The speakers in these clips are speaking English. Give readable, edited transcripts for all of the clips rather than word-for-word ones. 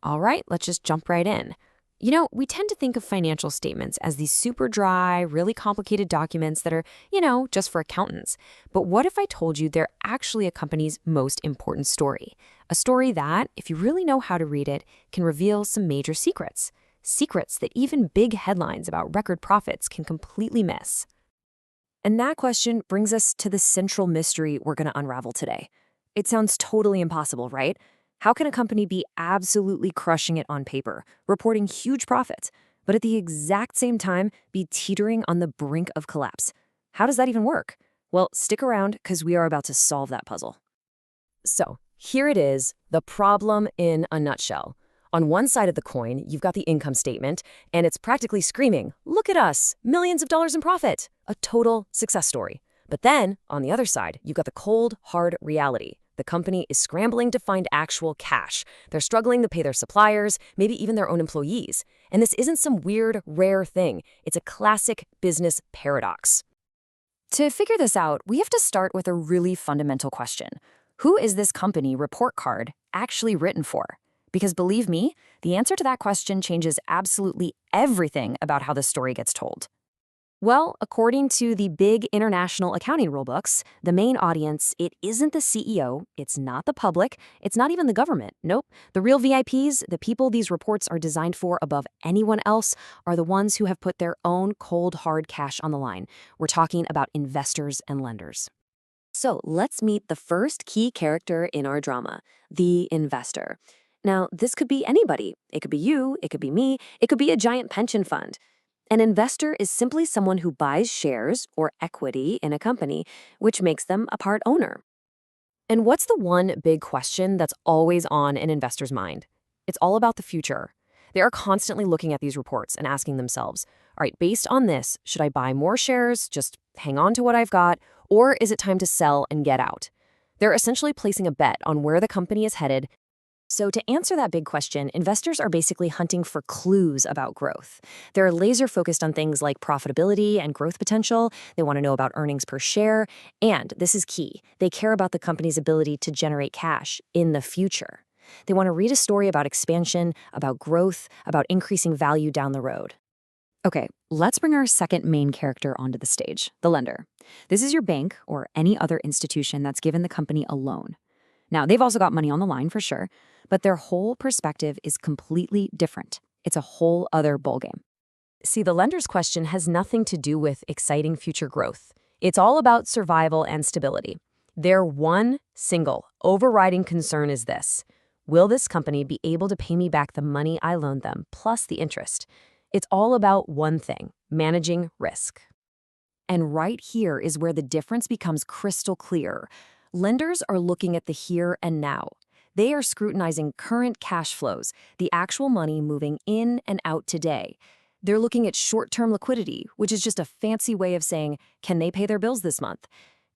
All right, let's just jump right in. We tend to think of financial statements as these super dry, really complicated documents that are, just for accountants. But what if I told you they're actually a company's most important story? A story that, if you really know how to read it, can reveal some major secrets. Secrets that even big headlines about record profits can completely miss. And that question brings us to the central mystery we're going to unravel today. It sounds totally impossible, right? How can a company be absolutely crushing it on paper, reporting huge profits, but at the exact same time be teetering on the brink of collapse? How does that even work? Well, stick around because we are about to solve that puzzle. So, here it is, the problem in a nutshell. On one side of the coin, you've got the income statement, and it's practically screaming, "Look at us, millions of dollars in profit," a total success story. But then, on the other side, you've got the cold, hard reality. The company is scrambling to find actual cash. They're struggling to pay their suppliers, maybe even their own employees. And this isn't some weird, rare thing. It's a classic business paradox. To figure this out, we have to start with a really fundamental question. Who is this company report card actually written for? Because believe me, the answer to that question changes absolutely everything about how this story gets told. Well, according to the big international accounting rulebooks, the main audience, it isn't the CEO, it's not the public, it's not even the government. Nope. The real VIPs, the people these reports are designed for above anyone else, are the ones who have put their own cold, hard cash on the line. We're talking about investors and lenders. So let's meet the first key character in our drama, the investor. Now, this could be anybody. It could be you, it could be me, it could be a giant pension fund. An investor is simply someone who buys shares or equity in a company, which makes them a part owner. And what's the one big question that's always on an investor's mind? It's all about the future. They are constantly looking at these reports and asking themselves, all right, based on this, should I buy more shares, just hang on to what I've got, or is it time to sell and get out? They're essentially placing a bet on where the company is headed. So to answer that big question, investors are basically hunting for clues about growth. They're laser focused on things like profitability and growth potential. They want to know about earnings per share. And this is key. They care about the company's ability to generate cash in the future. They want to read a story about expansion, about growth, about increasing value down the road. Okay, let's bring our second main character onto the stage, the lender. This is your bank or any other institution that's given the company a loan. Now, they've also got money on the line for sure, but their whole perspective is completely different. It's a whole other ballgame. See, the lender's question has nothing to do with exciting future growth. It's all about survival and stability. Their one single overriding concern is this: will this company be able to pay me back the money I loaned them plus the interest? It's all about one thing: managing risk. And right here is where the difference becomes crystal clear. Lenders are looking at the here and now. They are scrutinizing current cash flows, the actual money moving in and out today. They're looking at short-term liquidity, which is just a fancy way of saying, can they pay their bills this month?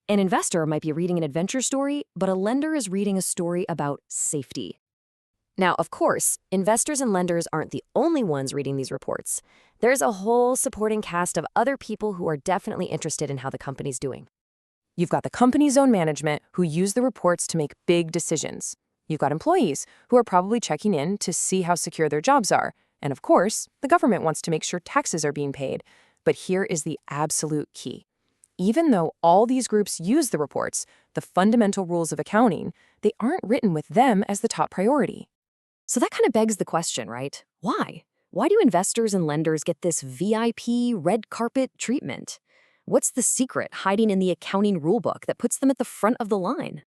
An investor might be reading an adventure story, but a lender is reading a story about safety. Now, of course, investors and lenders aren't the only ones reading these reports. There's a whole supporting cast of other people who are definitely interested in how the company's doing. You've got the company's own management who use the reports to make big decisions. You've got employees who are probably checking in to see how secure their jobs are. And of course, the government wants to make sure taxes are being paid. But here is the absolute key. Even though all these groups use the reports, the fundamental rules of accounting, they aren't written with them as the top priority. So that kind of begs the question, right? Why? Why do investors and lenders get this VIP red carpet treatment? What's the secret hiding in the accounting rulebook that puts them at the front of the line?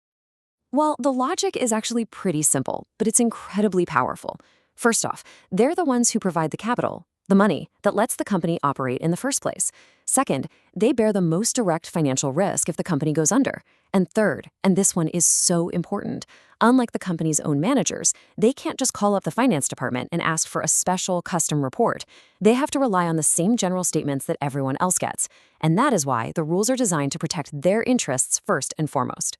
Well, the logic is actually pretty simple, but it's incredibly powerful. First off, they're the ones who provide the capital, the money that lets the company operate in the first place. Second, they bear the most direct financial risk if the company goes under. And third, and this one is so important, unlike the company's own managers, they can't just call up the finance department and ask for a special custom report. They have to rely on the same general statements that everyone else gets. And that is why the rules are designed to protect their interests first and foremost.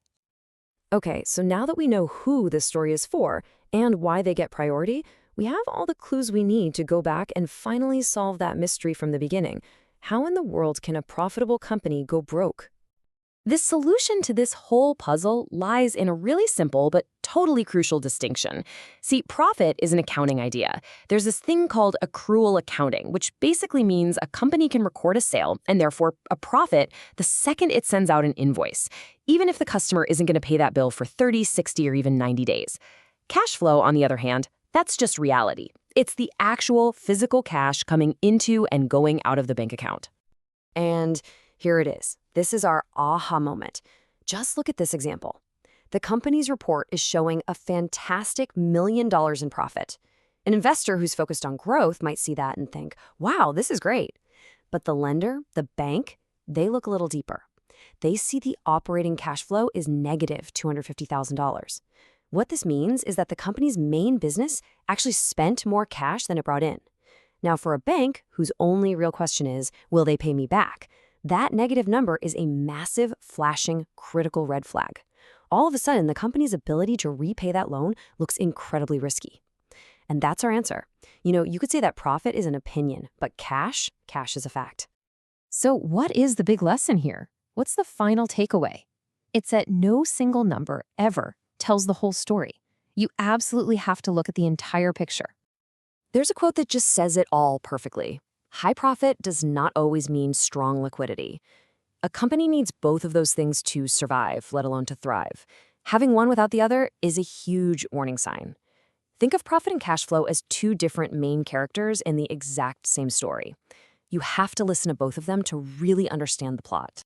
Okay, so now that we know who this story is for and why they get priority, we have all the clues we need to go back and finally solve that mystery from the beginning. How in the world can a profitable company go broke? The solution to this whole puzzle lies in a really simple but totally crucial distinction. See, profit is an accounting idea. There's this thing called accrual accounting, which basically means a company can record a sale and therefore a profit the second it sends out an invoice, even if the customer isn't going to pay that bill for 30, 60, or even 90 days. Cash flow, on the other hand, that's just reality. It's the actual physical cash coming into and going out of the bank account. And here it is. This is our aha moment. Just look at this example. The company's report is showing a fantastic $1 million in profit. An investor who's focused on growth might see that and think, wow, this is great. But the lender, the bank, they look a little deeper. They see the operating cash flow is negative $250,000. What this means is that the company's main business actually spent more cash than it brought in. Now, for a bank whose only real question is, will they pay me back? That negative number is a massive, flashing, critical red flag. All of a sudden, the company's ability to repay that loan looks incredibly risky. And that's our answer. You could say that profit is an opinion, but cash is a fact. So what is the big lesson here? What's the final takeaway? It's that no single number ever tells the whole story. You absolutely have to look at the entire picture. There's a quote that just says it all perfectly. High profit does not always mean strong liquidity. A company needs both of those things to survive, let alone to thrive. Having one without the other is a huge warning sign. Think of profit and cash flow as two different main characters in the exact same story. You have to listen to both of them to really understand the plot.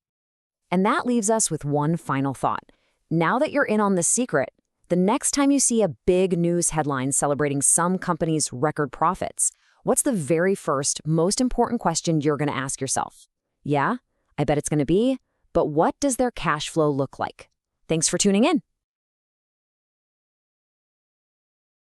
And that leaves us with one final thought. Now that you're in on the secret, the next time you see a big news headline celebrating some company's record profits, what's the very first, most important question you're going to ask yourself? Yeah, I bet it's going to be, but what does their cash flow look like? Thanks for tuning in.